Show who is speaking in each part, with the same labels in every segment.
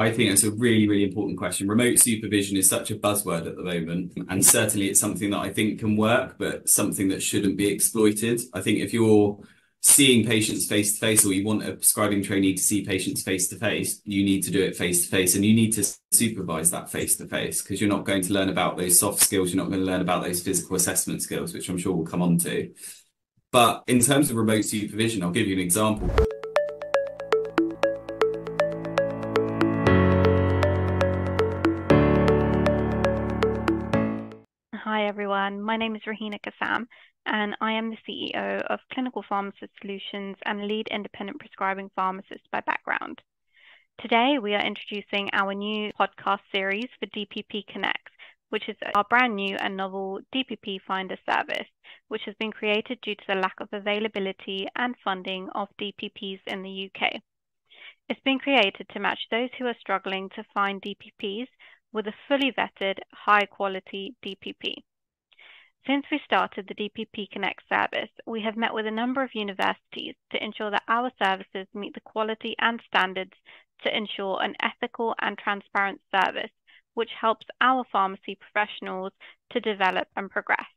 Speaker 1: I think that's a really, really important question. Remote supervision is such a buzzword at the moment, and certainly it's something that I think can work, but something that shouldn't be exploited. I think if you're seeing patients face to face, or you want a prescribing trainee to see patients face to face, you need to do it face to face, and you need to supervise that face to face, because you're not going to learn about those soft skills. You're not going to learn about those physical assessment skills, which I'm sure we'll come on to. But in terms of remote supervision, I'll give you an example.
Speaker 2: Hi everyone, my name is Rahina Kassam and I am the CEO of Clinical Pharmacist Solutions and lead independent prescribing pharmacist by background. Today we are introducing our new podcast series for DPP Connect, which is our brand new and novel DPP Finder service, which has been created due to the lack of availability and funding of DPPs in the UK. It's been created to match those who are struggling to find DPPs with a fully vetted, high-quality DPP. Since we started the DPP Connect service, we have met with a number of universities to ensure that our services meet the quality and standards to ensure an ethical and transparent service, which helps our pharmacy professionals to develop and progress.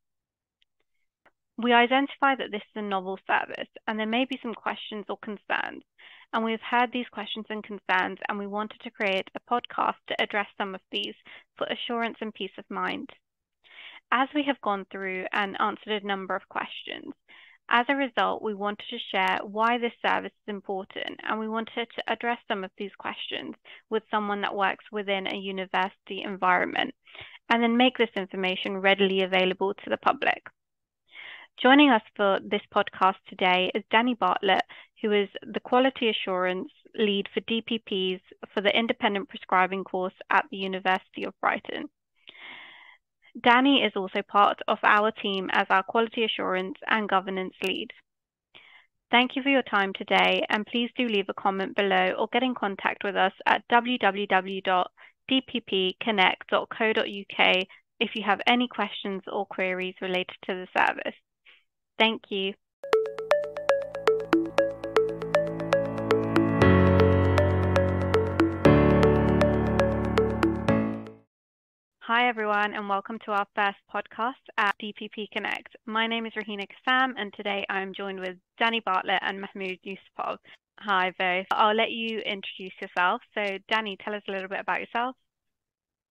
Speaker 2: We identify that this is a novel service and there may be some questions or concerns, and we've heard these questions and concerns, and we wanted to create a podcast to address some of these for assurance and peace of mind. As we have gone through and answered a number of questions, as a result, we wanted to share why this service is important, and we wanted to address some of these questions with someone that works within a university environment, and then make this information readily available to the public. Joining us for this podcast today is Danny Bartlett, who is the Quality Assurance Lead for DPPs for the Independent Prescribing course at the University of Brighton. Danny is also part of our team as our Quality Assurance and Governance Lead. Thank you for your time today, and please do leave a comment below or get in contact with us at www.dppconnect.co.uk if you have any questions or queries related to the service. Thank you. Hi everyone, and welcome to our first podcast at DPP Connect. My name is Rahina Kassam, and today I'm joined with Danny Bartlett and Mahmoud Yusupov. Hi both. I'll let you introduce yourself. So Danny, tell us a little bit about yourself.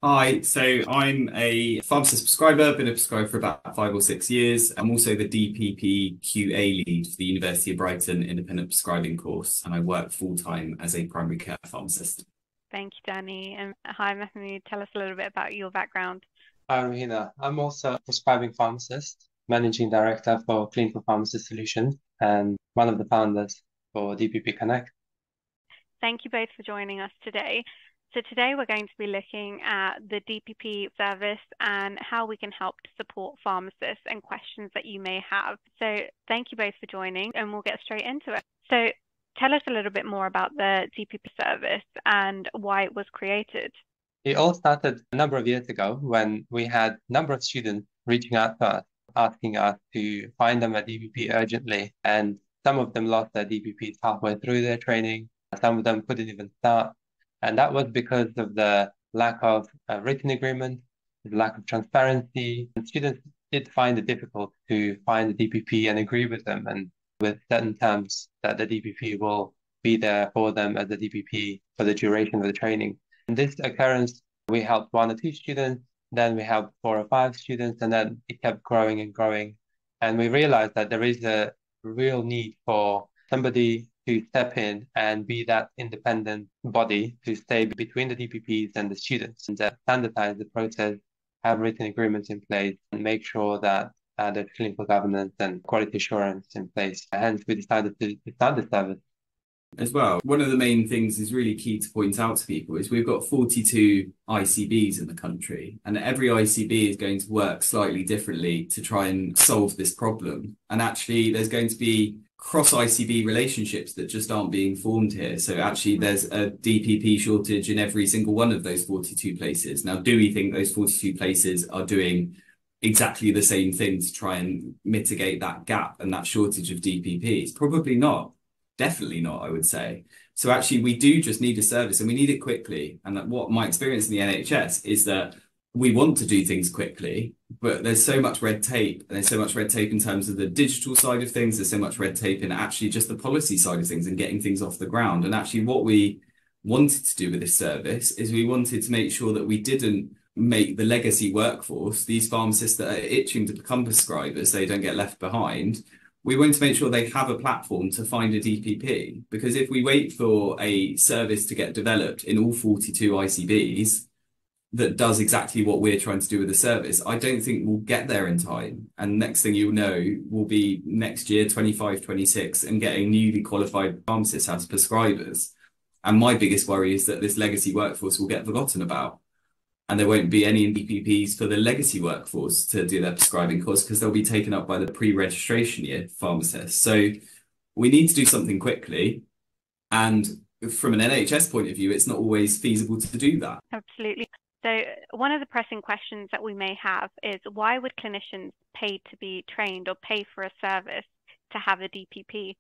Speaker 1: Hi, so I'm a pharmacist prescriber, been a prescriber for about 5 or 6 years. I'm also the DPP QA lead for the University of Brighton Independent Prescribing course, and I work full-time as a primary care pharmacist.
Speaker 2: Thank you, Danny. And hi, Mahmoud. Tell us a little bit about your background.
Speaker 3: Hi, Rahina. I'm also a prescribing pharmacist, managing director for Clinical Pharmacist Solutions, and one of the founders for DPP Connect.
Speaker 2: Thank you both for joining us today. So today we're going to be looking at the DPP service and how we can help to support pharmacists and questions that you may have. So thank you both for joining, and we'll get straight into it. So tell us a little bit more about the DPP service and why it was created.
Speaker 3: It all started a number of years ago when we had a number of students reaching out to us, asking us to find them a DPP urgently. And some of them lost their DPPs halfway through their training. Some of them couldn't even start. And that was because of the lack of a written agreement, the lack of transparency. And students did find it difficult to find the DPP and agree with them, and with certain terms that the DPP will be there for them as a DPP for the duration of the training. In this occurrence, we helped 1 or 2 students, then we helped 4 or 5 students, and then it kept growing and growing. And we realized that there is a real need for somebody to step in and be that independent body to stay between the DPPs and the students, and standardize the process, have written agreements in place, and make sure that there's clinical governance and quality assurance in place. Hence, we decided to start the service.
Speaker 1: As well, one of the main things is really key to point out to people is we've got 42 ICBs in the country, and every ICB is going to work slightly differently to try and solve this problem. And actually, there's going to be cross-ICB relationships that just aren't being formed here. So actually, there's a DPP shortage in every single one of those 42 places. Now, do we think those 42 places are doing exactly the same thing to try and mitigate that gap and that shortage of DPPs? Probably not. Definitely not, I would say. So actually, we do just need a service, and we need it quickly. And that what my experience in the NHS is that we want to do things quickly, but there's so much red tape, and there's so much red tape in terms of the digital side of things. There's so much red tape in actually just the policy side of things and getting things off the ground. And actually, what we wanted to do with this service is we wanted to make sure that we didn't make the legacy workforce, these pharmacists that are itching to become prescribers, they don't get left behind. We want to make sure they have a platform to find a DPP, because if we wait for a service to get developed in all 42 ICBs that does exactly what we're trying to do with the service, I don't think we'll get there in time. And next thing you'll know, we'll be next year, 25, 26, and getting newly qualified pharmacists as prescribers. And my biggest worry is that this legacy workforce will get forgotten about. And there won't be any DPPs for the legacy workforce to do their prescribing course, because they'll be taken up by the pre-registration year pharmacists. So we need to do something quickly. And from an NHS point of view, it's not always feasible to do that.
Speaker 2: Absolutely. So one of the pressing questions that we may have is, why would clinicians pay to be trained or pay for a service to have a DPP?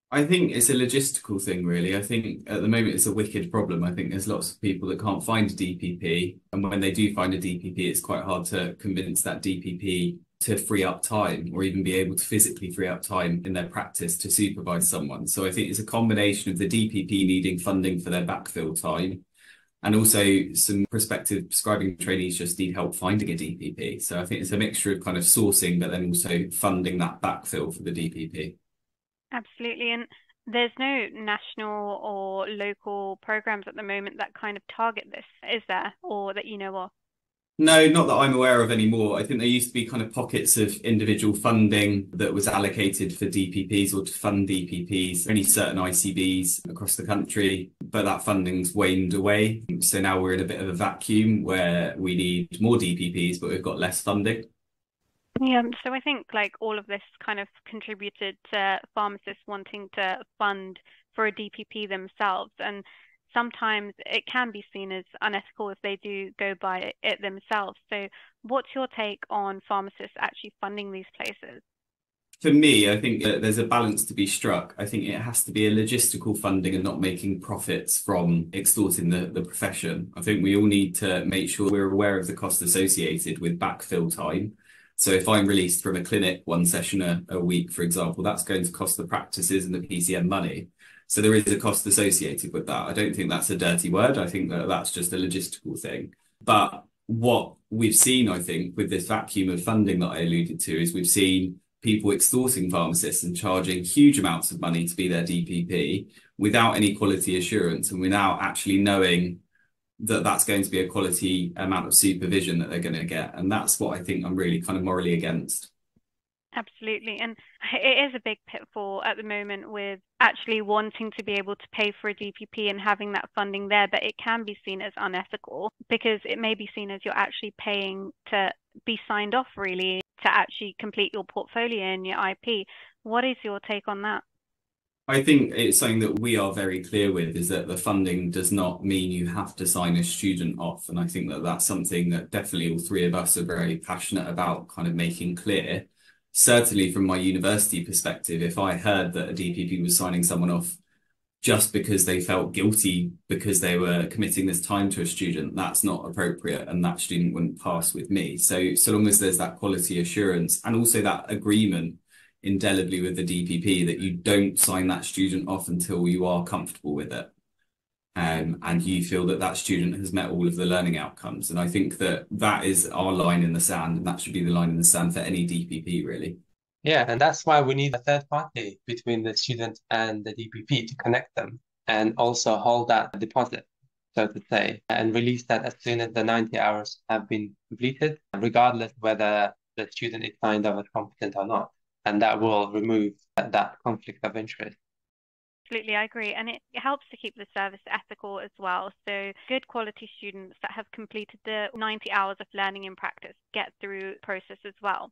Speaker 1: I think it's a logistical thing, really. I think at the moment it's a wicked problem. I think there's lots of people that can't find a DPP. And when they do find a DPP, it's quite hard to convince that DPP to free up time, or even be able to physically free up time in their practice to supervise someone. So I think it's a combination of the DPP needing funding for their backfill time, and also some prospective prescribing trainees just need help finding a DPP. So I think it's a mixture of kind of sourcing, but then also funding that backfill for the DPP.
Speaker 2: Absolutely. And there's no national or local programs at the moment that kind of target this, is there? Or that you know of?
Speaker 1: No, not that I'm aware of anymore. I think there used to be kind of pockets of individual funding that was allocated for DPPs or to fund DPPs, only certain ICBs across the country, but that funding's waned away. So now we're in a bit of a vacuum where we need more DPPs, but we've got less funding.
Speaker 2: Yeah, so I think like all of this kind of contributed to pharmacists wanting to fund for a DPP themselves. And sometimes it can be seen as unethical if they do go by it themselves. So what's your take on pharmacists actually funding these places?
Speaker 1: For me, I think that there's a balance to be struck. I think it has to be a logistical funding and not making profits from extorting the profession. I think we all need to make sure we're aware of the cost associated with backfill time. So if I'm released from a clinic one session a week, for example, that's going to cost the practices and the PCN money. So there is a cost associated with that. I don't think that's a dirty word. I think that that's just a logistical thing. But what we've seen, I think, with this vacuum of funding that I alluded to, is we've seen people extorting pharmacists and charging huge amounts of money to be their DPP without any quality assurance, and without actually knowing that that's going to be a quality amount of supervision that they're going to get. And that's what I think I'm really kind of morally against.
Speaker 2: Absolutely. And it is a big pitfall at the moment with actually wanting to be able to pay for a DPP and having that funding there, but it can be seen as unethical because it may be seen as you're actually paying to be signed off, really, to actually complete your portfolio and your IP. What is your take on that?
Speaker 1: I think it's something that we are very clear with, is that the funding does not mean you have to sign a student off. And I think that that's something that definitely all three of us are very passionate about kind of making clear. Certainly from my university perspective, if I heard that a DPP was signing someone off just because they felt guilty because they were committing this time to a student, that's not appropriate, and that student wouldn't pass with me. So long as there's that quality assurance and also that agreement indelibly with the DPP that you don't sign that student off until you are comfortable with it, and you feel that that student has met all of the learning outcomes. And I think that that is our line in the sand, and that should be the line in the sand for any DPP, really.
Speaker 3: Yeah, and that's why we need a third party between the student and the DPP to connect them, and also hold that deposit, so to say, and release that as soon as the 90 hours have been completed, regardless whether the student is signed off as competent or not. And that will remove that conflict of interest.
Speaker 2: Absolutely, I agree. And it helps to keep the service ethical as well. So good quality students that have completed the 90 hours of learning in practice get through the process as well.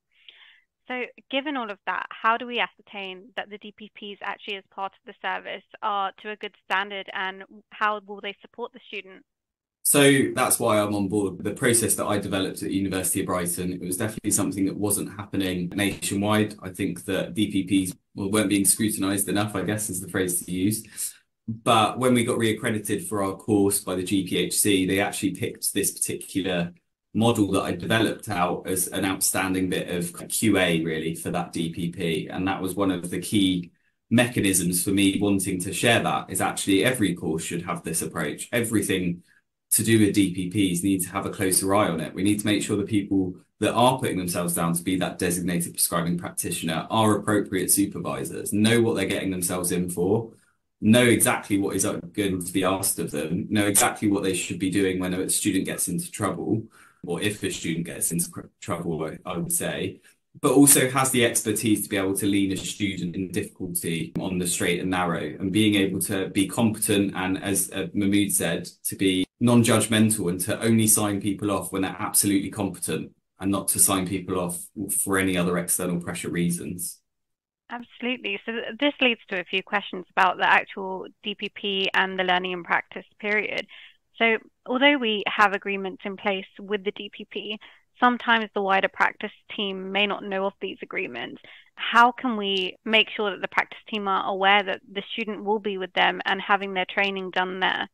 Speaker 2: So given all of that, how do we ascertain that the DPPs actually as part of the service are to a good standard, and how will they support the student?
Speaker 1: So that's why I'm on board. The process that I developed at the University of Brighton, it was definitely something that wasn't happening nationwide. I think that DPPs weren't being scrutinised enough, I guess is the phrase to use. But when we got reaccredited for our course by the GPHC, they actually picked this particular model that I developed out as an outstanding bit of QA really for that DPP. And that was one of the key mechanisms for me wanting to share that, is actually every course should have this approach. Everything to do with DPPs need to have a closer eye on it. We need to make sure the people that are putting themselves down to be that designated prescribing practitioner are appropriate supervisors, know what they're getting themselves in for, know exactly what is going to be asked of them, know exactly what they should be doing when a student gets into trouble, or if a student gets into trouble, I would say, but also has the expertise to be able to lead a student in difficulty on the straight and narrow, and being able to be competent and, as Mahmood said, to be non-judgmental and to only sign people off when they're absolutely competent and not to sign people off for any other external pressure reasons.
Speaker 2: Absolutely. So this leads to a few questions about the actual DPP and the learning and practice period. So although we have agreements in place with the DPP, sometimes the wider practice team may not know of these agreements. How can we make sure that the practice team are aware that the student will be with them and having their training done there?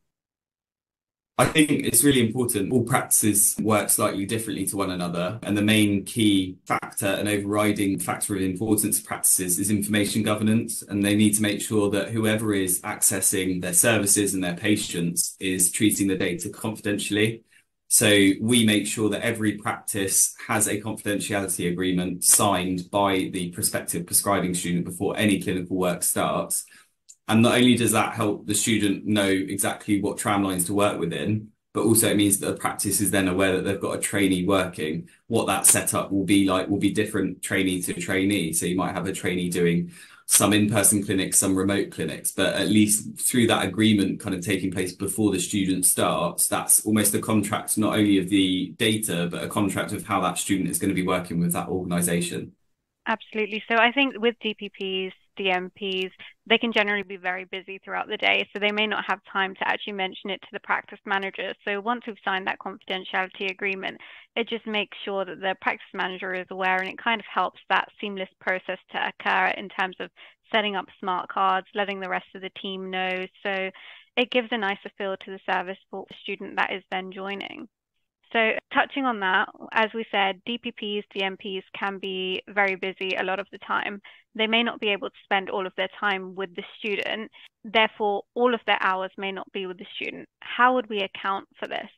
Speaker 1: I think it's really important. All practices work slightly differently to one another, and the main key factor and overriding factor of importance of practices is information governance, and they need to make sure that whoever is accessing their services and their patients is treating the data confidentially. So we make sure that every practice has a confidentiality agreement signed by the prospective prescribing student before any clinical work starts. And not only does that help the student know exactly what tramlines to work within, but also it means that the practice is then aware that they've got a trainee working. What that setup will be like will be different trainee to trainee. So you might have a trainee doing some in-person clinics, some remote clinics, but at least through that agreement kind of taking place before the student starts, that's almost a contract not only of the data, but a contract of how that student is going to be working with that organisation.
Speaker 2: Absolutely. So I think with DPPs, DMPs, they can generally be very busy throughout the day, so they may not have time to actually mention it to the practice manager. So once we've signed that confidentiality agreement, it just makes sure that the practice manager is aware, and it kind of helps that seamless process to occur in terms of setting up smart cards, letting the rest of the team know. So it gives a nicer feel to the service for the student that is then joining. So touching on that, as we said, DPPs, DMPs can be very busy a lot of the time. They may not be able to spend all of their time with the student. Therefore, all of their hours may not be with the student. How would we account for this?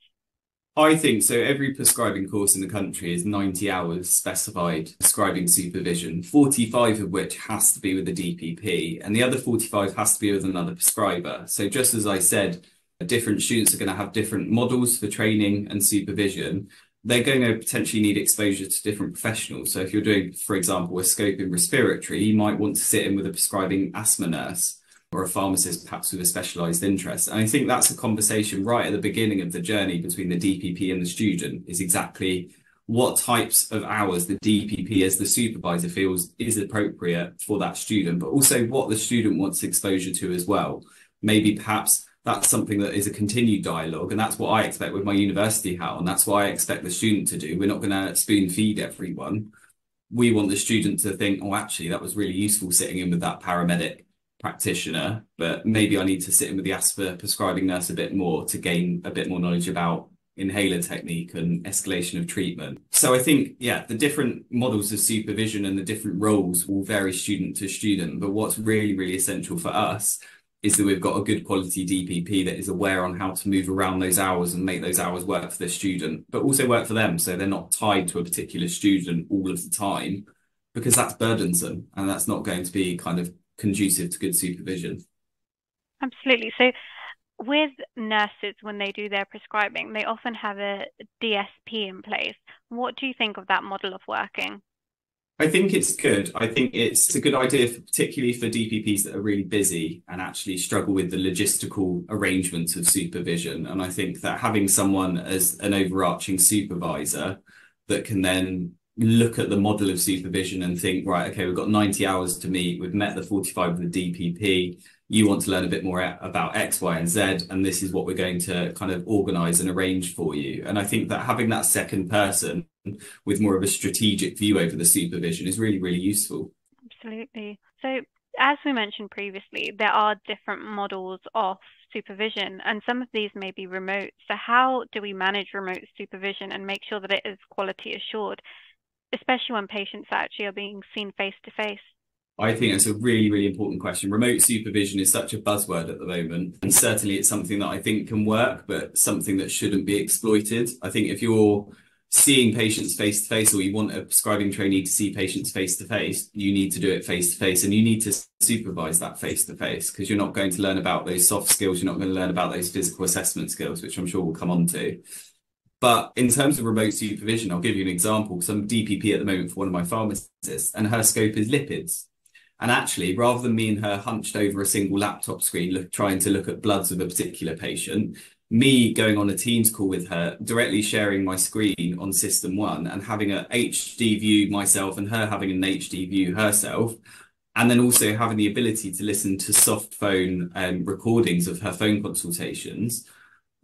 Speaker 1: I think so. Every prescribing course in the country is 90 hours specified prescribing supervision, 45 of which has to be with the DPP, and the other 45 has to be with another prescriber. So just as I said, different students are going to have different models for training and supervision. They're going to potentially need exposure to different professionals. So if you're doing, for example, a scope in respiratory, you might want to sit in with a prescribing asthma nurse or a pharmacist, perhaps with a specialised interest. And I think that's a conversation right at the beginning of the journey between the DPP and the student, is exactly what types of hours the DPP as the supervisor feels is appropriate for that student, but also what the student wants exposure to as well. Maybe perhaps that's something that is a continued dialogue, and that's what I expect with my university hat on. That's what I expect the student to do. We're not going to spoon feed everyone. We want the student to think, oh, actually, that was really useful sitting in with that paramedic practitioner, but maybe I need to sit in with the asthma prescribing nurse a bit more to gain a bit more knowledge about inhaler technique and escalation of treatment. So I think, yeah, the different models of supervision and the different roles will vary student to student, but what's really, really essential for us is that we've got a good quality DPP that is aware on how to move around those hours and make those hours work for the student, but also work for them. So they're not tied to a particular student all of the time, because that's burdensome and that's not going to be kind of conducive to good supervision.
Speaker 2: Absolutely. So with nurses, when they do their prescribing, they often have a DSP in place. What do you think of that model of working?
Speaker 1: I think it's good. I think it's a good idea, particularly for DPPs that are really busy and actually struggle with the logistical arrangements of supervision. And I think that having someone as an overarching supervisor that can then look at the model of supervision and think, right, okay, we've got 90 hours to meet. We've met the 45 with the DPP. You want to learn a bit more about X, Y, and Z, and this is what we're going to kind of organise and arrange for you. And I think that having that second person with more of a strategic view over the supervision is really, really useful.
Speaker 2: Absolutely. So As we mentioned previously, there are different models of supervision, and some of these may be remote. So how do we manage remote supervision and make sure that it is quality assured, especially when patients actually are being seen face to face?
Speaker 1: I think that's a really, really important question. Remote supervision is such a buzzword at the moment, and certainly it's something that I think can work, but something that shouldn't be exploited. I think if you're seeing patients face to face, or you want a prescribing trainee to see patients face to face, you need to do it face to face, and you need to supervise that face to face, because you're not going to learn about those soft skills, you're not going to learn about those physical assessment skills, which I'm sure we'll come on to. But in terms of remote supervision, I'll give you an example. So I'm DPP at the moment for one of my pharmacists, and her scope is lipids. And actually, rather than me and her hunched over a single laptop screen trying to look at bloods of a particular patient, me going on a Teams call with her, directly sharing my screen on system one and having an HD view myself and her having an HD view herself, and then also having the ability to listen to soft phone recordings of her phone consultations.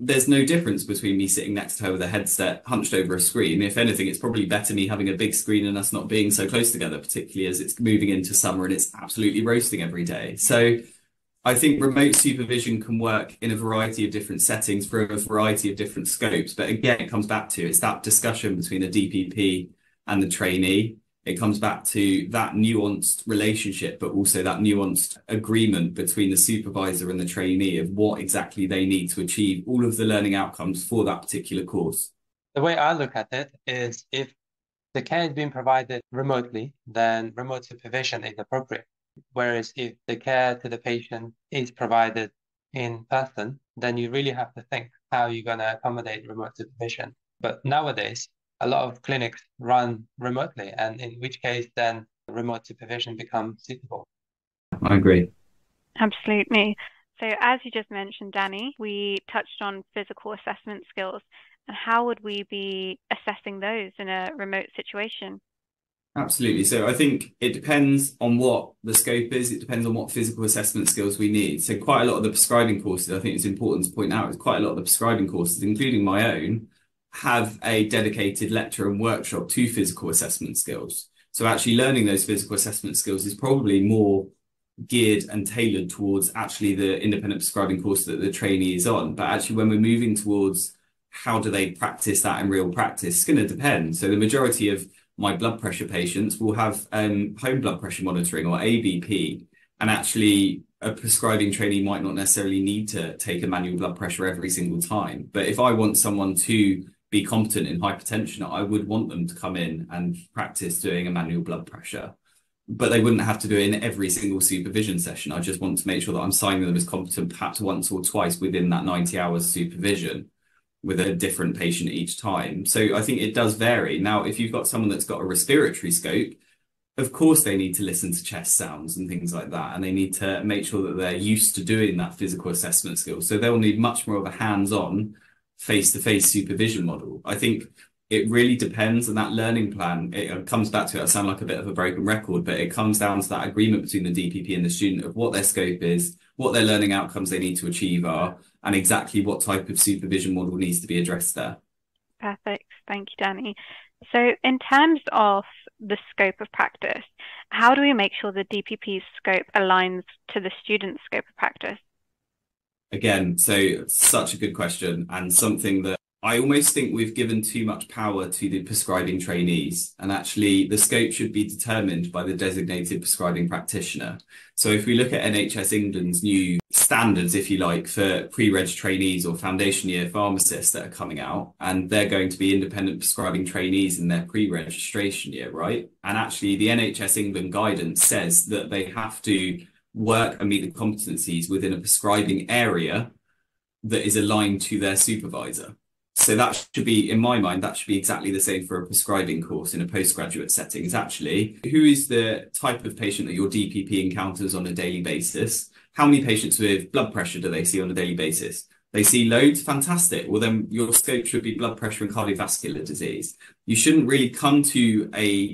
Speaker 1: There's no difference between me sitting next to her with a headset hunched over a screen. If anything, it's probably better me having a big screen and us not being so close together, particularly as it's moving into summer and it's absolutely roasting every day. So I think remote supervision can work in a variety of different settings for a variety of different scopes. But again, it comes back to it's that discussion between the DPP and the trainee. It comes back to that nuanced relationship, but also that nuanced agreement between the supervisor and the trainee of what exactly they need to achieve all of the learning outcomes for that particular course.
Speaker 3: The way I look at it is if the care is being provided remotely, then remote supervision is appropriate. Whereas if the care to the patient is provided in person, then you really have to think how you're going to accommodate remote supervision. But nowadays, a lot of clinics run remotely, and in which case then remote supervision becomes suitable.
Speaker 1: I agree.
Speaker 2: Absolutely. So as you just mentioned, Danny, we touched on physical assessment skills, and how would we be assessing those in a remote situation?
Speaker 1: Absolutely. So I think it depends on what the scope is. It depends on what physical assessment skills we need. So quite a lot of the prescribing courses, I think it's important to point out, is quite a lot of the prescribing courses, including my own, have a dedicated lecture and workshop to physical assessment skills. So actually learning those physical assessment skills is probably more geared and tailored towards actually the independent prescribing course that the trainee is on. But actually when we're moving towards how do they practice that in real practice, it's going to depend. So the majority of my blood pressure patients will have home blood pressure monitoring, or ABP, and actually a prescribing trainee might not necessarily need to take a manual blood pressure every single time. But if I want someone to be competent in hypertension, I would want them to come in and practice doing a manual blood pressure. But they wouldn't have to do it in every single supervision session. I just want to make sure that I'm signing them as competent perhaps once or twice within that 90 hours supervision with a different patient each time. So I think it does vary. Now, if you've got someone that's got a respiratory scope, of course they need to listen to chest sounds and things like that, and they need to make sure that they're used to doing that physical assessment skill. So they'll need much more of a hands-on, face-to-face supervision model. I think it really depends on that learning plan. It comes back to it. I sound like a bit of a broken record, but it comes down to that agreement between the DPP and the student of what their scope is, what their learning outcomes they need to achieve are, and exactly what type of supervision model needs to be addressed there.
Speaker 2: Perfect. Thank you, Danny. So in terms of the scope of practice, how do we make sure the DPP's scope aligns to the student's scope of practice?
Speaker 1: Again, so such a good question, and something that I almost think we've given too much power to the prescribing trainees, and actually the scope should be determined by the designated prescribing practitioner. So if we look at NHS England's new standards, if you like, for pre-reg trainees or foundation year pharmacists that are coming out, and they're going to be independent prescribing trainees in their pre-registration year, right? And actually the NHS England guidance says that they have to work and meet the competencies within a prescribing area that is aligned to their supervisor. So that should be, in my mind, that should be exactly the same for a prescribing course in a postgraduate setting. Is actually, who is the type of patient that your DPP encounters on a daily basis? How many patients with blood pressure do they see on a daily basis? They see loads, fantastic. Well, then your scope should be blood pressure and cardiovascular disease. You shouldn't really come to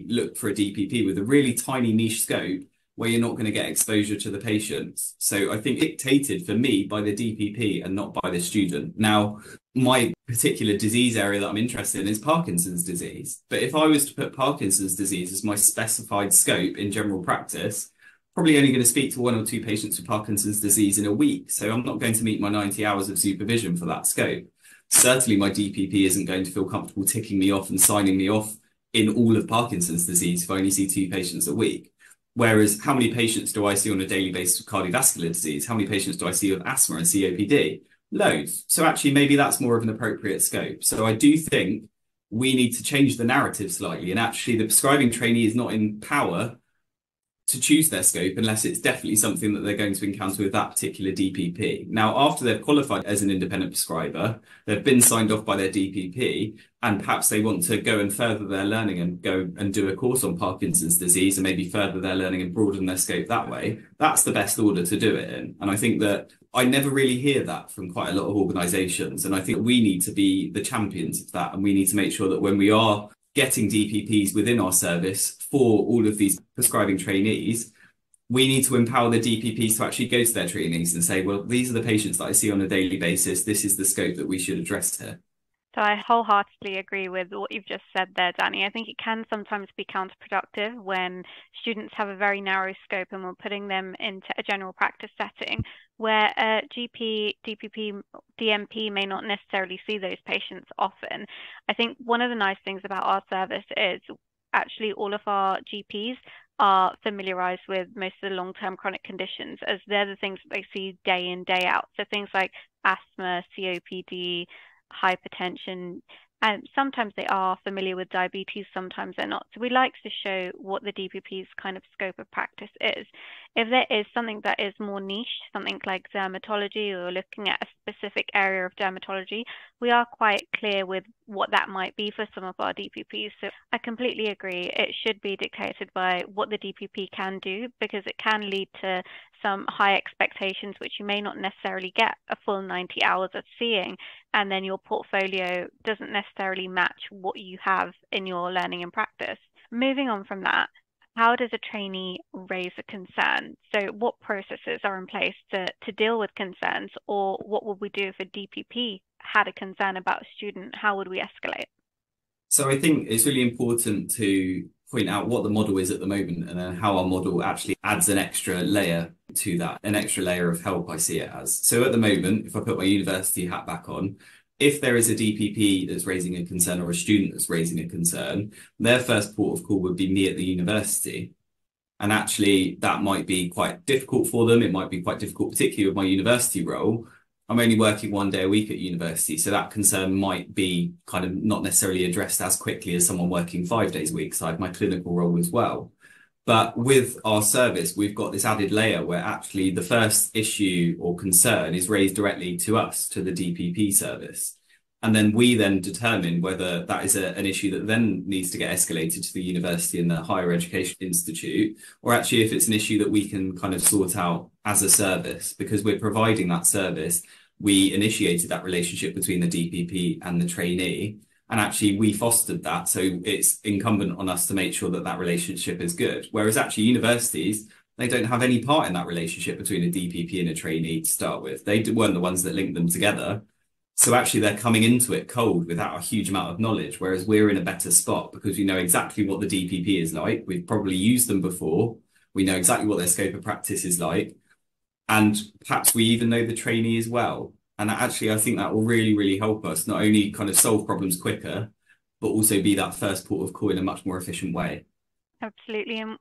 Speaker 1: look for a DPP with a really tiny niche scope where you're not going to get exposure to the patients. So I think dictated for me by the DPP and not by the student. Now, my particular disease area that I'm interested in is Parkinson's disease. But if I was to put Parkinson's disease as my specified scope in general practice, probably only going to speak to 1 or 2 patients with Parkinson's disease in a week. So I'm not going to meet my 90 hours of supervision for that scope. Certainly my DPP isn't going to feel comfortable ticking me off and signing me off in all of Parkinson's disease if I only see 2 patients a week. Whereas how many patients do I see on a daily basis with cardiovascular disease? How many patients do I see with asthma and COPD? Loads. So actually maybe that's more of an appropriate scope. So I do think we need to change the narrative slightly, and actually the prescribing trainee is not in power to choose their scope unless it's definitely something that they're going to encounter with that particular DPP. Now, after they've qualified as an independent prescriber, they've been signed off by their DPP, and perhaps they want to go and further their learning and go and do a course on Parkinson's disease and maybe further their learning and broaden their scope that way. That's the best order to do it in. And I think that I never really hear that from quite a lot of organisations. And I think we need to be the champions of that. And we need to make sure that when we are getting DPPs within our service for all of these prescribing trainees, we need to empower the DPPs to actually go to their trainees and say, well, these are the patients that I see on a daily basis. This is the scope that we should address here.
Speaker 2: So I wholeheartedly agree with what you've just said there, Danny. I think it can sometimes be counterproductive when students have a very narrow scope and we're putting them into a general practice setting where a GP, DPP, DMP may not necessarily see those patients often. I think one of the nice things about our service is actually all of our GPs are familiarized with most of the long-term chronic conditions, as they're the things that they see day in, day out. So things like asthma, COPD, hypertension, and sometimes they are familiar with diabetes, sometimes they're not. So we like to show what the DPP's kind of scope of practice is. If there is something that is more niche, something like dermatology, or looking at a specific area of dermatology, we are quite clear with what that might be for some of our DPPs. So I completely agree. It should be dictated by what the DPP can do, because it can lead to some high expectations, which you may not necessarily get a full 90 hours of seeing, and then your portfolio doesn't necessarily match what you have in your learning and practice. Moving on from that, how does a trainee raise a concern? So what processes are in place to deal with concerns, or what would we do if a DPP had a concern about a student? How would we escalate?
Speaker 1: So I think it's really important to point out what the model is at the moment, and then how our model actually adds an extra layer to that, an extra layer of help I see it as. So at the moment, if I put my university hat back on, if there is a DPP that's raising a concern or a student that's raising a concern, their first port of call would be me at the university. And actually, that might be quite difficult for them. It might be quite difficult, particularly with my university role. I'm only working 1 day a week at university, so that concern might be kind of not necessarily addressed as quickly as someone working 5 days a week. So I have my clinical role as well. But with our service, we've got this added layer where actually the first issue or concern is raised directly to us, to the DPP service. And then we then determine whether that is an issue that then needs to get escalated to the university and the higher education institute, or actually if it's an issue that we can kind of sort out as a service. Because we're providing that service, we initiated that relationship between the DPP and the trainee. And actually, we fostered that. So it's incumbent on us to make sure that that relationship is good. Whereas actually universities, they don't have any part in that relationship between a DPP and a trainee to start with. They weren't the ones that linked them together. So actually, they're coming into it cold without a huge amount of knowledge, whereas we're in a better spot because we know exactly what the DPP is like. We've probably used them before. We know exactly what their scope of practice is like. And perhaps we even know the trainee as well. And actually, I think that will really, really help us not only kind of solve problems quicker, but also be that first port of call in a much more efficient way.
Speaker 2: Absolutely. And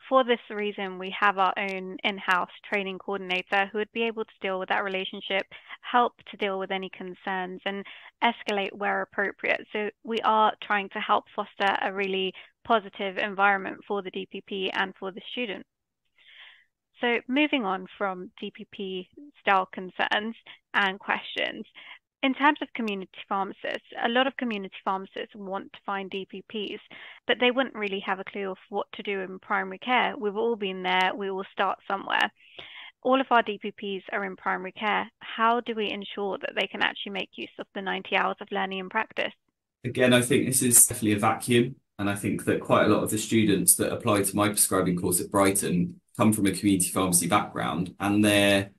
Speaker 2: for this reason, we have our own in-house training coordinator who would be able to deal with that relationship, help to deal with any concerns, and escalate where appropriate. So we are trying to help foster a really positive environment for the DPP and for the student. So moving on from DPP style concerns and questions, in terms of community pharmacists, a lot of community pharmacists want to find DPPs, but they wouldn't really have a clue of what to do in primary care. We've all been there. We will start somewhere. All of our DPPs are in primary care. How do we ensure that they can actually make use of the 90 hours of learning and practice?
Speaker 1: Again, I think this is definitely a vacuum. And I think that quite a lot of the students that apply to my prescribing course at Brighton come from a community pharmacy background, and their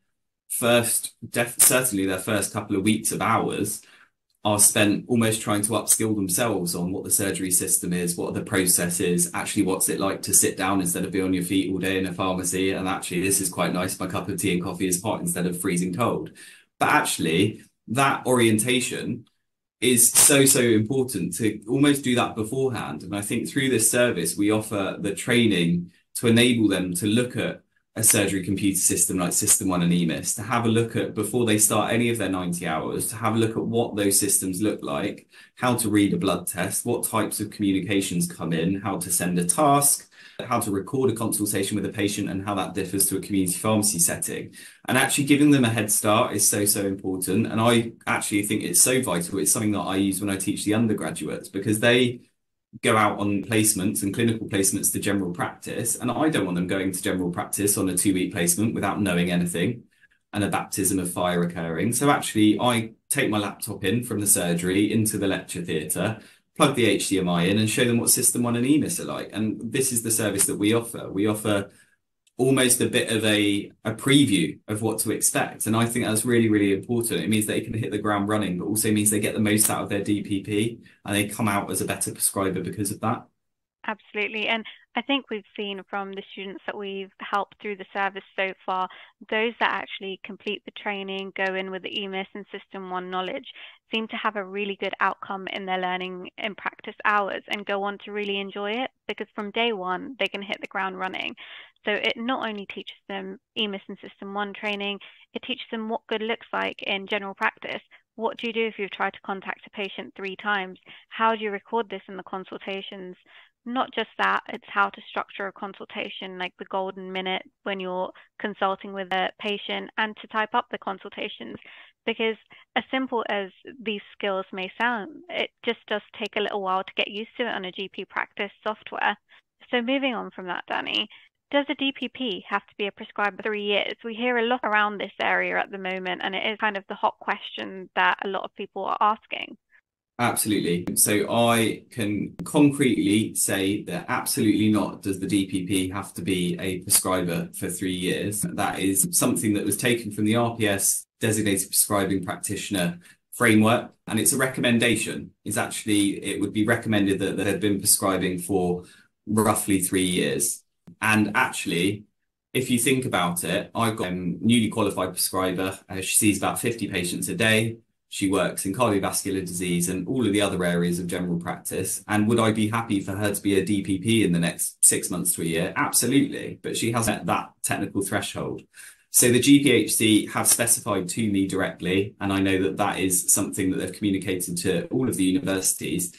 Speaker 1: first, certainly their first couple of weeks of hours are spent almost trying to upskill themselves on what the surgery system is, what are the processes, actually what's it like to sit down instead of be on your feet all day in a pharmacy, and actually this is quite nice, my cup of tea and coffee is hot instead of freezing cold. But actually that orientation is so important to almost do that beforehand. And I think through this service, we offer the training to enable them to look at a surgery computer system like System 1 and EMIS, to have a look at, before they start any of their 90 hours, to have a look at what those systems look like, how to read a blood test, what types of communications come in, how to send a task, how to record a consultation with a patient, and how that differs to a community pharmacy setting. And actually giving them a head start is so important. And I actually think it's so vital. It's something that I use when I teach the undergraduates, because they go out on placements and clinical placements to general practice, and I don't want them going to general practice on a 2-week placement without knowing anything and a baptism of fire occurring. So actually I take my laptop in from the surgery into the lecture theatre, plug the HDMI in and show them what System 1 and EMIS are like. And this is the service that we offer. We offer almost a bit of a preview of what to expect. And I think that's really important. It means they can hit the ground running, but also means they get the most out of their DPP and they come out as a better prescriber because of that.
Speaker 2: Absolutely. And I think we've seen from the students that we've helped through the service so far, those that actually complete the training, go in with the EMIS and System 1 knowledge, seem to have a really good outcome in their learning in practice hours and go on to really enjoy it, because from day one, they can hit the ground running. So it not only teaches them EMIS and System 1 training, it teaches them what good looks like in general practice. What do you do if you've tried to contact a patient 3 times? How do you record this in the consultations? Not just that, it's how to structure a consultation, like the golden minute when you're consulting with a patient, and to type up the consultations. Because as simple as these skills may sound, it just does take a little while to get used to it on a GP practice software. So moving on from that, Danny, does a DPP have to be a prescriber 3 years? We hear a lot around this area at the moment, and it is kind of the hot question that a lot of people are asking.
Speaker 1: Absolutely. So I can concretely say that absolutely not does the DPP have to be a prescriber for 3 years. That is something that was taken from the RPS designated prescribing practitioner framework, and it's a recommendation. It's actually, it would be recommended that they had been prescribing for roughly 3 years. And actually, if you think about it, I've got a newly qualified prescriber. She sees about 50 patients a day. She works in cardiovascular disease and all of the other areas of general practice. And would I be happy for her to be a DPP in the next 6 months to a year? Absolutely. But she hasn't met that technical threshold. So the GPHC have specified to me directly, and I know that that is something that they've communicated to all of the universities,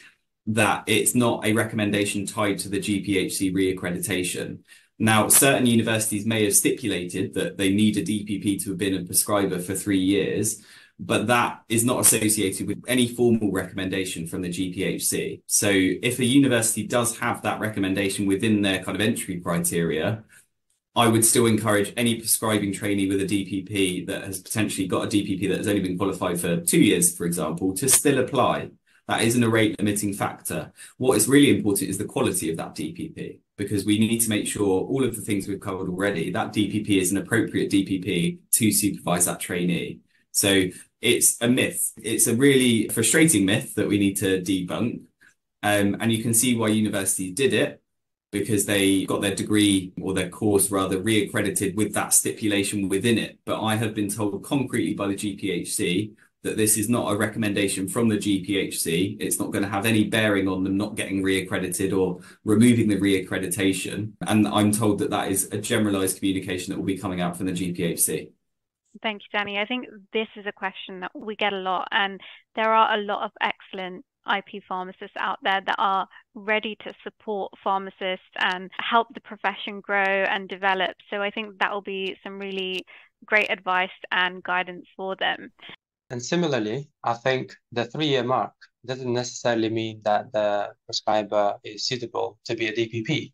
Speaker 1: that it's not a recommendation tied to the GPHC reaccreditation. Now, certain universities may have stipulated that they need a DPP to have been a prescriber for 3 years, but that is not associated with any formal recommendation from the GPHC. So if a university does have that recommendation within their kind of entry criteria, I would still encourage any prescribing trainee with a DPP that has potentially got a DPP that has only been qualified for 2 years, for example, to still apply. That isn't a rate limiting factor. What is really important is the quality of that DPP, because we need to make sure all of the things we've covered already, that DPP is an appropriate DPP to supervise that trainee. So it's a myth. It's a really frustrating myth that we need to debunk. And you can see why universities did it, because they got their degree, or their course rather, reaccredited with that stipulation within it. But I have been told concretely by the GPHC that this is not a recommendation from the GPHC. It's not going to have any bearing on them not getting reaccredited or removing the reaccreditation. And I'm told that that is a generalized communication that will be coming out from the GPHC.
Speaker 2: Thank you, Danny. I think this is a question that we get a lot, and there are a lot of excellent IP pharmacists out there that are ready to support pharmacists and help the profession grow and develop. So I think that will be some really great advice and guidance for them.
Speaker 3: And similarly, I think the 3-year mark doesn't necessarily mean that the prescriber is suitable to be a DPP.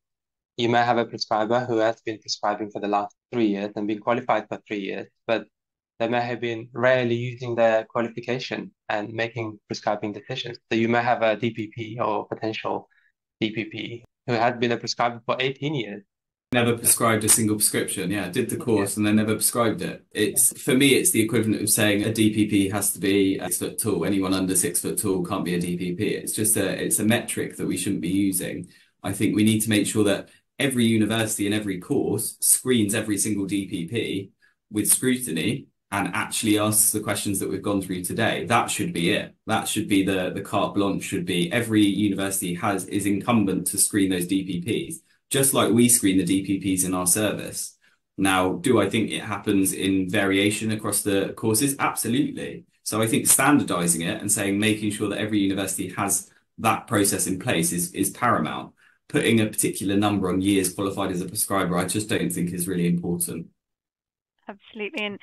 Speaker 3: You may have a prescriber who has been prescribing for the last 3 years and been qualified for 3 years, but they may have been rarely using their qualification and making prescribing decisions. So you may have a DPP or potential DPP who had been a prescriber for 18 years
Speaker 1: Never prescribed a single prescription. Yeah, did the course and then never prescribed it. For me, it's the equivalent of saying a DPP has to be 6 foot tall. Anyone under 6 foot tall can't be a DPP. It's a metric that we shouldn't be using. I think we need to make sure that every university and every course screens every single DPP with scrutiny and actually asks the questions that we've gone through today. That should be it. That should be the carte blanche. Should be every university is incumbent to screen those DPPs, just like we screen the DPPs in our service. Now, do I think it happens in variation across the courses? Absolutely. So I think standardizing it and making sure that every university has that process in place is paramount. Putting a particular number on years qualified as a prescriber, I just don't think is really important.
Speaker 2: Absolutely. And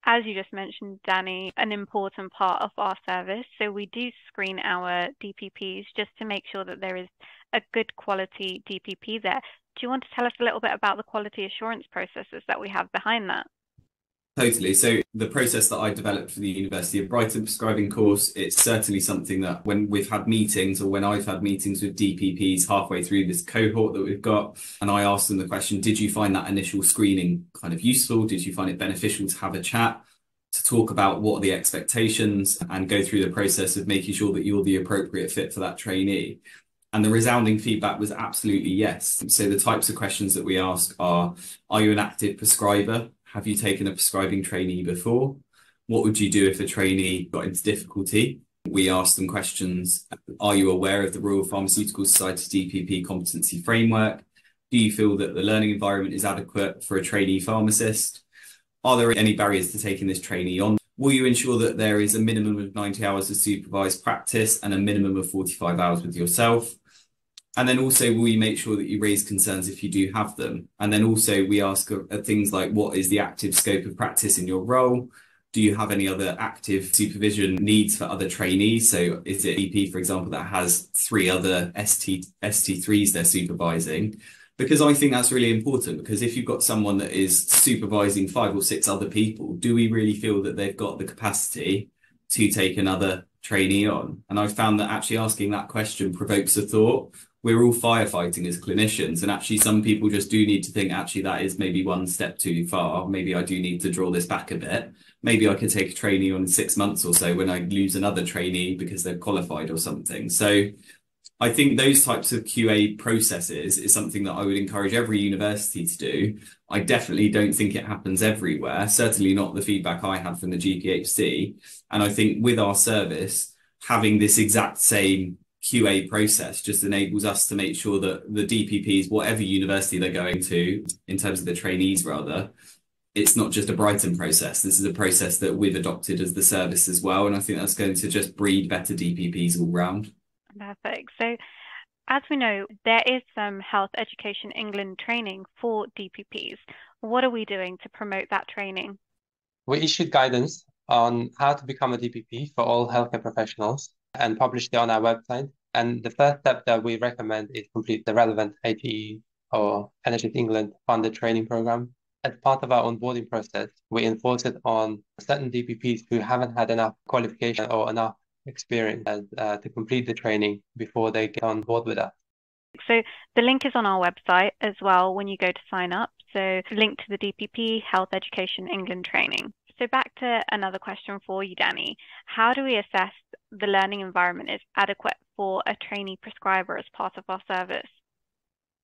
Speaker 2: as you just mentioned, Danny, an important part of our service. So we do screen our DPPs just to make sure that there is a good quality DPP there. Do you want to tell us a little bit about the quality assurance processes that we have behind that?
Speaker 1: Totally. So the process that I developed for the University of Brighton prescribing course, it's certainly something that when we've had meetings or when I've had meetings with DPPs halfway through this cohort that we've got, and I asked them the question, did you find that initial screening kind of useful? Did you find it beneficial to have a chat, to talk about what are the expectations and go through the process of making sure that you're the appropriate fit for that trainee? And the resounding feedback was absolutely yes. So the types of questions that we ask are you an active prescriber? Have you taken a prescribing trainee before? What would you do if a trainee got into difficulty? We ask them questions. Are you aware of the Royal Pharmaceutical Society's DPP competency framework? Do you feel that the learning environment is adequate for a trainee pharmacist? Are there any barriers to taking this trainee on? Will you ensure that there is a minimum of 90 hours of supervised practice and a minimum of 45 hours with yourself? And then also, will you make sure that you raise concerns if you do have them? And then also we ask things like, what is the active scope of practice in your role? Do you have any other active supervision needs for other trainees? So is it EP, for example, that has 3 other ST3s they're supervising? Because I think that's really important, because if you've got someone that is supervising 5 or 6 other people, do we really feel that they've got the capacity to take another trainee on? And I've found that actually asking that question provokes a thought. We're all firefighting as clinicians, and actually some people just do need to think, actually, that is maybe one step too far. Maybe I do need to draw this back a bit. Maybe I could take a trainee on in 6 months or so when I lose another trainee because they're qualified or something. So I think those types of QA processes is something that I would encourage every university to do. I definitely don't think it happens everywhere, certainly not the feedback I had from the GPHC. And I think with our service, having this exact same QA process just enables us to make sure that the DPPs, whatever university they're going to, in terms of the trainees rather, it's not just a Brighton process. This is a process that we've adopted as the service as well. And I think that's going to just breed better DPPs all round.
Speaker 2: Perfect. So as we know, there is some Health Education England training for DPPs. What are we doing to promote that training?
Speaker 3: We issued guidance on how to become a DPP for all healthcare professionals and published it on our website. And the first step that we recommend is complete the relevant HE or NHS England funded training program. As part of our onboarding process, we enforce it on certain DPPs who haven't had enough qualification or enough experience to complete the training before they get on board with us.
Speaker 2: So the link is on our website as well when you go to sign up. So link to the DPP Health Education England training. So back to another question for you, Danny. How do we assess the learning environment is adequate for a trainee prescriber as part of our service?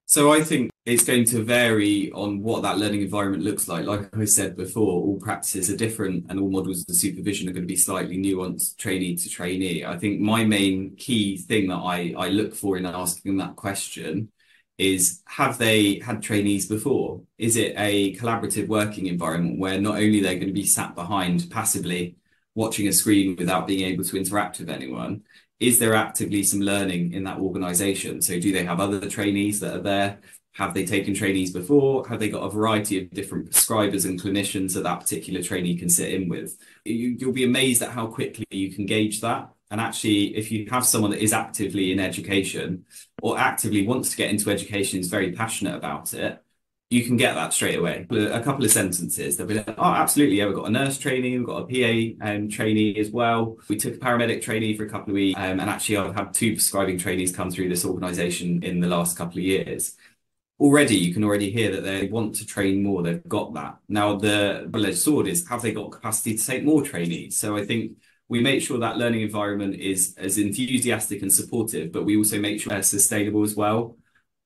Speaker 1: So I think it's going to vary on what that learning environment looks like. Like I said before, all practices are different and all models of supervision are going to be slightly nuanced trainee to trainee. I think my main key thing that I look for in asking that question is, have they had trainees before? Is it a collaborative working environment where not only they're going to be sat behind passively watching a screen without being able to interact with anyone, is there actively some learning in that organisation? So do they have other trainees that are there? Have they taken trainees before? Have they got a variety of different prescribers and clinicians that particular trainee can sit in with? You'll be amazed at how quickly you can gauge that. And actually, if you have someone that is actively in education or actively wants to get into education, is very passionate about it, you can get that straight away. A couple of sentences, they'll be like, oh, absolutely, yeah, we've got a nurse trainee, we've got a PA trainee as well. We took a paramedic trainee for a couple of weeks, and actually I've had 2 prescribing trainees come through this organisation in the last couple of years. already you can already hear that they want to train more. They've got that. Now the double-edged sword is, have they got capacity to take more trainees? So I think we make sure that learning environment is as enthusiastic and supportive, but we also make sure they're sustainable as well,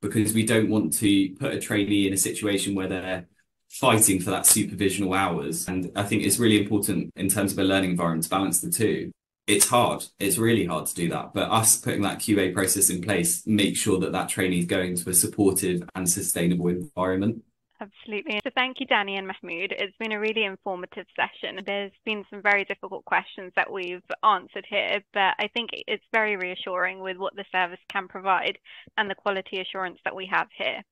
Speaker 1: because we don't want to put a trainee in a situation where they're fighting for that supervisional hours. And I think it's really important in terms of a learning environment to balance the two. It's hard. It's really hard to do that. But us putting that QA process in place makes sure that that trainee is going to a supportive and sustainable environment.
Speaker 2: Absolutely. So thank you, Danny and Mahmood. It's been a really informative session. There's been some very difficult questions that we've answered here, but I think it's very reassuring with what the service can provide and the quality assurance that we have here.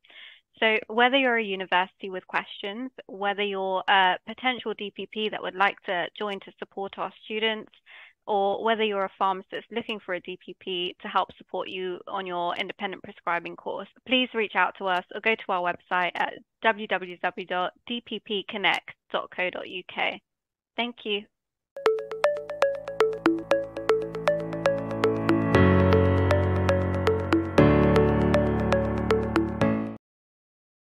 Speaker 2: So whether you're a university with questions, whether you're a potential DPP that would like to join to support our students, or whether you're a pharmacist looking for a DPP to help support you on your independent prescribing course, please reach out to us or go to our website at www.dppconnect.co.uk. Thank you.